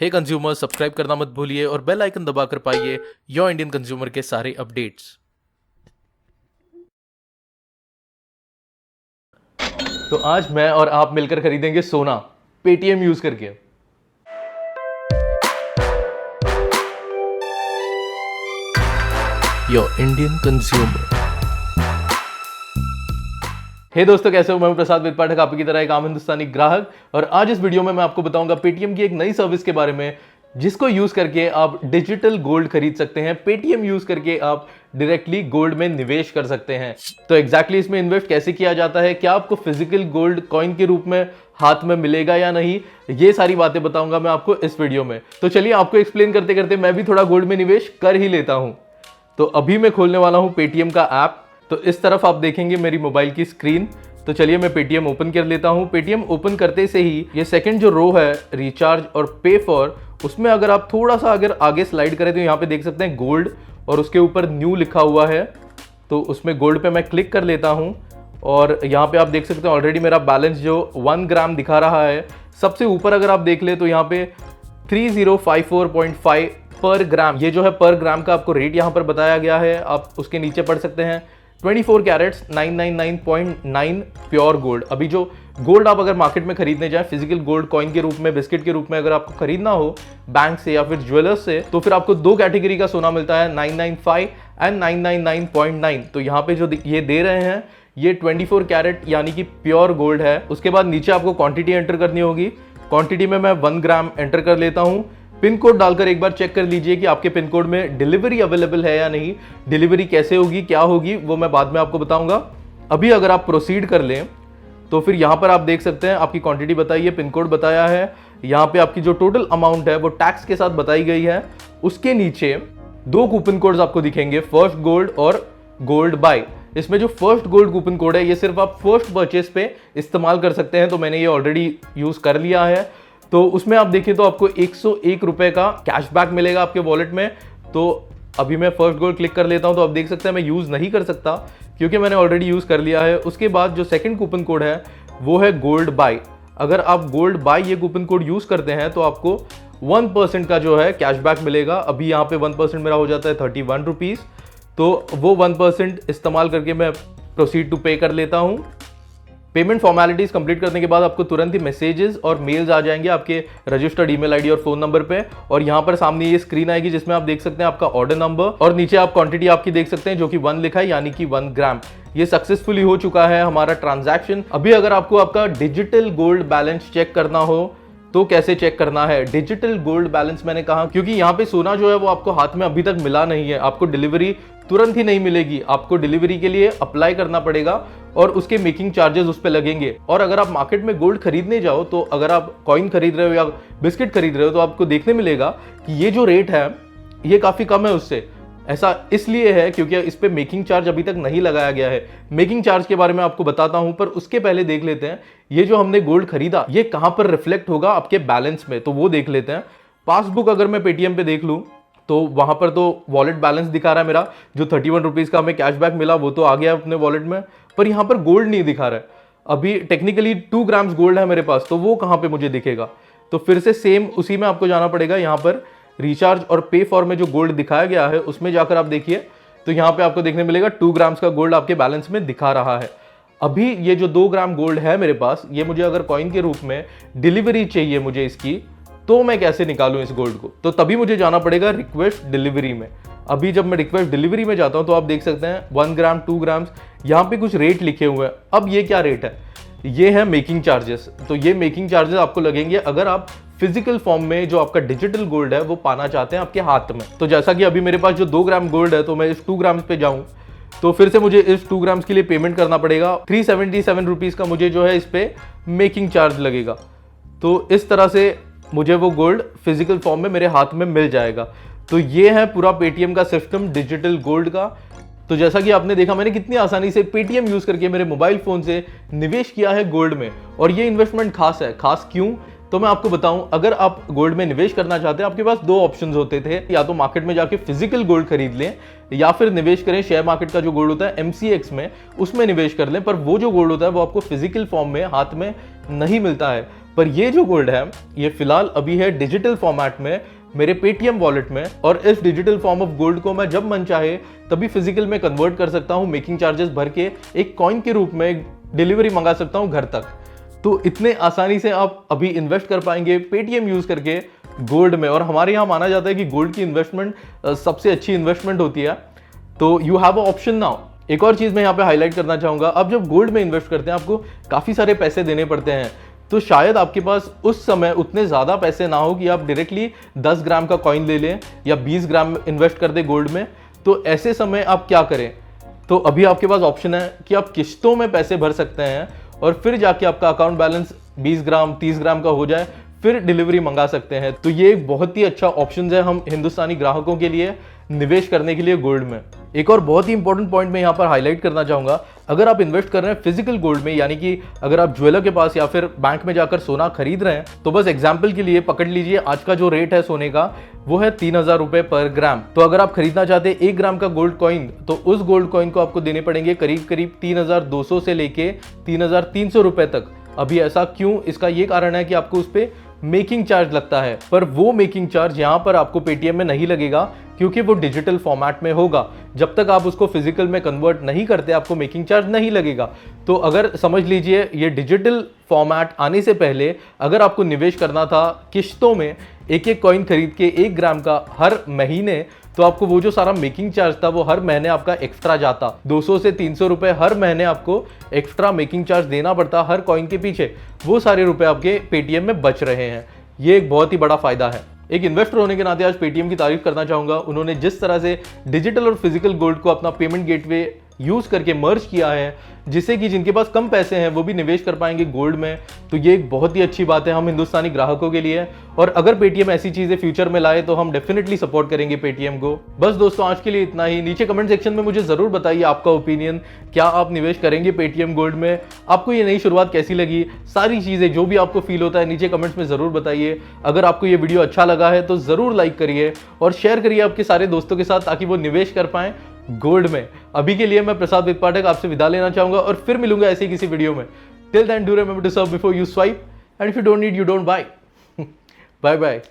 हे consumer, subscribe करना मत भूलिए और बेल आइकन दबाकर पाइए योर इंडियन कंज्यूमर के सारे अपडेट्स। तो आज मैं और आप मिलकर खरीदेंगे सोना पेटीएम यूज करके। Your Indian consumer. हे दोस्तों, कैसे हो? मैं हूं प्रसाद वेद पाठक, आपकी तरह एक आम हिंदुस्तानी ग्राहक। और आज इस वीडियो में मैं आपको बताऊंगा पेटीएम की एक नई सर्विस के बारे में, जिसको यूज करके आप डिजिटल गोल्ड खरीद सकते हैं। पेटीएम यूज करके आप डायरेक्टली गोल्ड में निवेश कर सकते हैं। तो एग्जैक्टली इसमें इन्वेस्ट कैसे किया जाता है, क्या आपको फिजिकल गोल्ड कॉइन के रूप में हाथ में मिलेगा या नहीं, ये सारी बातें बताऊंगा मैं आपको इस वीडियो में। तो चलिए आपको एक्सप्लेन करते करते मैं भी थोड़ा गोल्ड में निवेश कर ही लेता हूं। तो अभी मैं खोलने वाला हूं पेटीएम का ऐप। तो इस तरफ आप देखेंगे मेरी मोबाइल की स्क्रीन। तो चलिए मैं पेटीएम ओपन कर लेता हूं। पेटीएम ओपन करते से ही ये सेकंड जो रो है रिचार्ज और पे फॉर, उसमें अगर आप थोड़ा सा अगर आगे स्लाइड करें तो यहाँ पे देख सकते हैं गोल्ड और उसके ऊपर न्यू लिखा हुआ है। तो उसमें गोल्ड पे मैं क्लिक कर लेता हूं और यहाँ पे आप देख सकते हैं ऑलरेडी मेरा बैलेंस जो 1 ग्राम दिखा रहा है। सबसे ऊपर अगर आप देख ले तो यहाँ पे 3054.5 पर ग्राम, ये जो है पर ग्राम का आपको रेट यहाँ पर बताया गया है। आप उसके नीचे पढ़ सकते हैं 24 कैरेट्स 999.9 प्योर गोल्ड। अभी जो गोल्ड आप अगर मार्केट में खरीदने जाए फिजिकल गोल्ड कॉइन के रूप में, बिस्किट के रूप में, अगर आपको खरीदना हो बैंक से या फिर ज्वेलर्स से, तो फिर आपको दो कैटेगरी का सोना मिलता है, 995 एंड 999.9। तो यहाँ पे जो ये दे रहे हैं ये 24 कैरेट यानी कि प्योर गोल्ड है। उसके बाद नीचे आपको क्वांटिटी एंटर करनी होगी। क्वांटिटी में मैं 1 ग्राम एंटर कर लेता हूँ। पिन कोड डालकर एक बार चेक कर लीजिए कि आपके पिन कोड में डिलीवरी अवेलेबल है या नहीं। डिलीवरी कैसे होगी, क्या होगी, वो मैं बाद में आपको बताऊंगा। अभी अगर आप प्रोसीड कर लें तो फिर यहाँ पर आप देख सकते हैं आपकी क्वांटिटी बताइए, पिन कोड बताया है। यहाँ पे आपकी जो टोटल अमाउंट है वो टैक्स के साथ बताई गई है। उसके नीचे दो कूपन कोड्स आपको दिखेंगे, फर्स्ट गोल्ड और गोल्ड बाय। इसमें जो फर्स्ट गोल्ड कूपन कोड है ये सिर्फ आप फर्स्ट परचेस पे इस्तेमाल कर सकते हैं। तो मैंने ये ऑलरेडी यूज कर लिया है। तो उसमें आप देखिए तो आपको 101 रुपए का कैशबैक मिलेगा आपके वॉलेट में। तो अभी मैं फर्स्ट गोल्ड क्लिक कर लेता हूं। तो आप देख सकते हैं मैं यूज नहीं कर सकता क्योंकि मैंने ऑलरेडी यूज कर लिया है। उसके बाद जो सेकंड कूपन कोड है वो है गोल्ड बाय। अगर आप गोल्ड बाय ये कूपन कोड यूज करते हैं तो आपको 1% का जो है कैशबैक मिलेगा। अभी यहाँ पे 1% मेरा हो जाता है 31 रुपीज। तो वो 1% इस्तेमाल करके मैं प्रोसीड टू पे कर लेता हूँ। पेमेंट फॉर्मेलिटीज कंप्लीट करने के बाद आपको तुरंत ही मैसेजेस और मेल्स आ जाएंगे आपके रजिस्टर्ड ईमेल आईडी और फोन नंबर पे। और यहाँ पर सामने ये स्क्रीन आएगी जिसमें आप देख सकते हैं आपका ऑर्डर नंबर और नीचे आप क्वांटिटी आपकी देख सकते हैं जो कि 1 लिखा है यानी कि 1 ग्राम। ये सक्सेसफुली हो चुका है हमारा ट्रांजैक्शन। अभी अगर आपको आपका डिजिटल गोल्ड बैलेंस चेक करना हो तो कैसे चेक करना है? डिजिटल गोल्ड बैलेंस मैंने कहा क्योंकि यहाँ पे सोना जो है वो आपको हाथ में अभी तक मिला नहीं है। आपको डिलीवरी तुरंत ही नहीं मिलेगी, आपको डिलीवरी के लिए अप्लाई करना पड़ेगा और उसके मेकिंग चार्जेस उस पे लगेंगे। और अगर आप मार्केट में गोल्ड खरीदने जाओ तो अगर आप कॉइन खरीद रहे हो या बिस्किट खरीद रहे हो तो आपको देखने मिलेगा कि ये जो रेट है ये काफी कम है उससे। ऐसा इसलिए है क्योंकि इस पे मेकिंग चार्ज अभी तक नहीं लगाया गया है। मेकिंग चार्ज के बारे में आपको बताता हूं, पर उसके पहले देख लेते हैं ये जो हमने गोल्ड खरीदा ये कहां पर रिफ्लेक्ट होगा आपके बैलेंस में, तो वो देख लेते हैं। पासबुक अगर मैं पेटीएम पे देख लूं तो वहां पर तो वॉलेट बैलेंस दिखा रहा है मेरा, जो 31 रुपीज का हमें कैशबैक मिला वो तो आ गया अपने वॉलेट में, पर यहाँ पर गोल्ड नहीं दिखा रहा है। अभी टेक्निकली 2 ग्राम्स गोल्ड है मेरे पास, तो वो कहाँ पे मुझे दिखेगा? तो फिर से सेम उसी में आपको जाना पड़ेगा। यहाँ पर रिचार्ज और पे फॉर में जो गोल्ड दिखाया गया है उसमें जाकर आप देखिए तो यहाँ पे आपको देखने मिलेगा 2 ग्राम्स का गोल्ड आपके बैलेंस में दिखा रहा है। अभी ये जो 2 ग्राम गोल्ड है मेरे पास, ये मुझे अगर कॉइन के रूप में डिलीवरी चाहिए मुझे इसकी, तो मैं कैसे निकालूं इस गोल्ड को? तो तभी मुझे जाना पड़ेगा रिक्वेस्ट डिलीवरी में। अभी जब मैं रिक्वेस्ट डिलीवरी में जाता हूं तो आप देख सकते हैं 1 ग्राम 2 ग्राम्स यहाँ पे कुछ रेट लिखे हुए हैं। अब ये क्या रेट है? ये है मेकिंग चार्जेस। तो ये मेकिंग चार्जेस आपको लगेंगे अगर आप फिजिकल फॉर्म में जो आपका डिजिटल गोल्ड है वो पाना चाहते हैं आपके हाथ में। तो जैसा कि अभी मेरे पास जो 2 ग्राम गोल्ड है, तो मैं इस 2 ग्राम्स पे जाऊं तो फिर से मुझे इस 2 ग्राम्स के लिए पेमेंट करना पड़ेगा। 377 रुपीज का मुझे जो है इस पे मेकिंग चार्ज लगेगा। तो इस तरह से मुझे वो गोल्ड फिजिकल फॉर्म में मेरे हाथ में मिल जाएगा। तो ये है पूरा पेटीएम का सिस्टम डिजिटल गोल्ड का। तो जैसा कि आपने देखा मैंने कितनी आसानी से पेटीएम यूज करके मेरे मोबाइल फोन से निवेश किया है गोल्ड में। और ये इन्वेस्टमेंट खास है। खास क्यों? तो मैं आपको बताऊं, अगर आप गोल्ड में निवेश करना चाहते हैं आपके पास दो ऑप्शंस होते थे, या तो मार्केट में जाके फिजिकल गोल्ड खरीद लें या फिर निवेश करें शेयर मार्केट का जो गोल्ड होता है MCX में, उसमें निवेश कर लें। पर वो जो गोल्ड होता है वो आपको फिजिकल फॉर्म में हाथ में नहीं मिलता है। पर ये जो गोल्ड है ये फिलहाल अभी है डिजिटल फॉर्मेट में मेरे पेटीएम वॉलेट में, और इस डिजिटल फॉर्म ऑफ गोल्ड को मैं जब मन चाहे तभी फिजिकल में कन्वर्ट कर सकता हूँ, मेकिंग चार्जेस भर के एक कॉइन के रूप में डिलीवरी मंगा सकता हूँ घर तक। तो इतने आसानी से आप अभी इन्वेस्ट कर पाएंगे पेटीएम यूज करके गोल्ड में, और हमारे यहाँ माना जाता है कि गोल्ड की इन्वेस्टमेंट सबसे अच्छी इन्वेस्टमेंट होती है। तो you have a option now. एक और चीज मैं यहाँ पे हाईलाइट करना चाहूंगा, आप जब गोल्ड में इन्वेस्ट करते हैं आपको काफी सारे पैसे देने पड़ते हैं, तो शायद आपके पास उस समय उतने ज्यादा पैसे ना हो कि आप डायरेक्टली 10 ग्राम का कॉइन ले लें या 20 ग्राम इन्वेस्ट कर दें गोल्ड में। तो ऐसे समय आप क्या करें? तो अभी आपके पास ऑप्शन है कि आप किश्तों में पैसे भर सकते हैं और फिर जाके आपका अकाउंट बैलेंस 20 ग्राम 30 ग्राम का हो जाए, फिर डिलीवरी मंगा सकते हैं। तो ये एक बहुत ही अच्छा ऑप्शन है हम हिंदुस्तानी ग्राहकों के लिए निवेश करने के लिए गोल्ड में। एक और बहुत ही इंपॉर्टेंट पॉइंट मैं यहाँ पर हाईलाइट करना चाहूंगा, अगर आप इन्वेस्ट कर रहे हैं फिजिकल गोल्ड में, यानी कि अगर आप ज्वेलर के पास या फिर बैंक में जाकर सोना खरीद रहे हैं, तो बस एग्जाम्पल के लिए पकड़ लीजिए आज का जो रेट है सोने का वो है 3000 रुपए पर ग्राम। तो अगर आप खरीदना चाहते हैं 1 ग्राम का गोल्ड कॉइन, तो उस गोल्ड कॉइन को आपको देने पड़ेंगे करीब करीब 3200 से लेके 3300 रुपए तक। अभी ऐसा क्यों? इसका ये कारण है कि आपको उस पर मेकिंग चार्ज लगता है, पर वो मेकिंग चार्ज यहाँ पर आपको पेटीएम में नहीं लगेगा क्योंकि वो डिजिटल फॉर्मेट में होगा। जब तक आप उसको फिजिकल में कन्वर्ट नहीं करते आपको मेकिंग चार्ज नहीं लगेगा। तो अगर समझ लीजिए ये डिजिटल फॉर्मेट आने से पहले अगर आपको निवेश करना था किश्तों में एक एक कॉइन खरीद के 1 ग्राम का हर महीने, तो आपको वो जो सारा मेकिंग चार्ज था वो हर महीने आपका एक्स्ट्रा जाता, 200 से 300 रुपए हर महीने आपको एक्स्ट्रा मेकिंग चार्ज देना पड़ता हर कॉइन के पीछे। वो सारे रुपए आपके पेटीएम में बच रहे हैं। ये एक बहुत ही बड़ा फायदा है। एक इन्वेस्टर होने के नाते आज पेटीएम की तारीफ करना चाहूंगा। उन्होंने जिस तरह से डिजिटल और फिजिकल गोल्ड को अपना पेमेंट गेटवे यूज करके मर्ज किया है, जिससे कि जिनके पास कम पैसे हैं वो भी निवेश कर पाएंगे गोल्ड में, तो ये एक बहुत ही अच्छी बात है हम हिंदुस्तानी ग्राहकों के लिए। और अगर पेटीएम ऐसी चीजें फ्यूचर में लाए तो हम डेफिनेटली सपोर्ट करेंगे पेटीएम को। बस दोस्तों आज के लिए इतना ही। नीचे कमेंट सेक्शन में मुझे जरूर बताइए आपका ओपिनियन, क्या आप निवेश करेंगे पेटीएम गोल्ड में? आपको ये नई शुरुआत कैसी लगी? सारी चीजें जो भी आपको फील होता है नीचे कमेंट्स में जरूर बताइए। अगर आपको ये वीडियो अच्छा लगा है तो जरूर लाइक करिए और शेयर करिए आपके सारे दोस्तों के साथ ताकि वो निवेश कर पाएं गोल्ड में। अभी के लिए मैं प्रसाद विपाठक आपसे विदा लेना चाहूंगा और फिर मिलूंगा ऐसी किसी वीडियो में। Till then do remember to serve before you swipe and if you don't need you don't buy. Bye bye.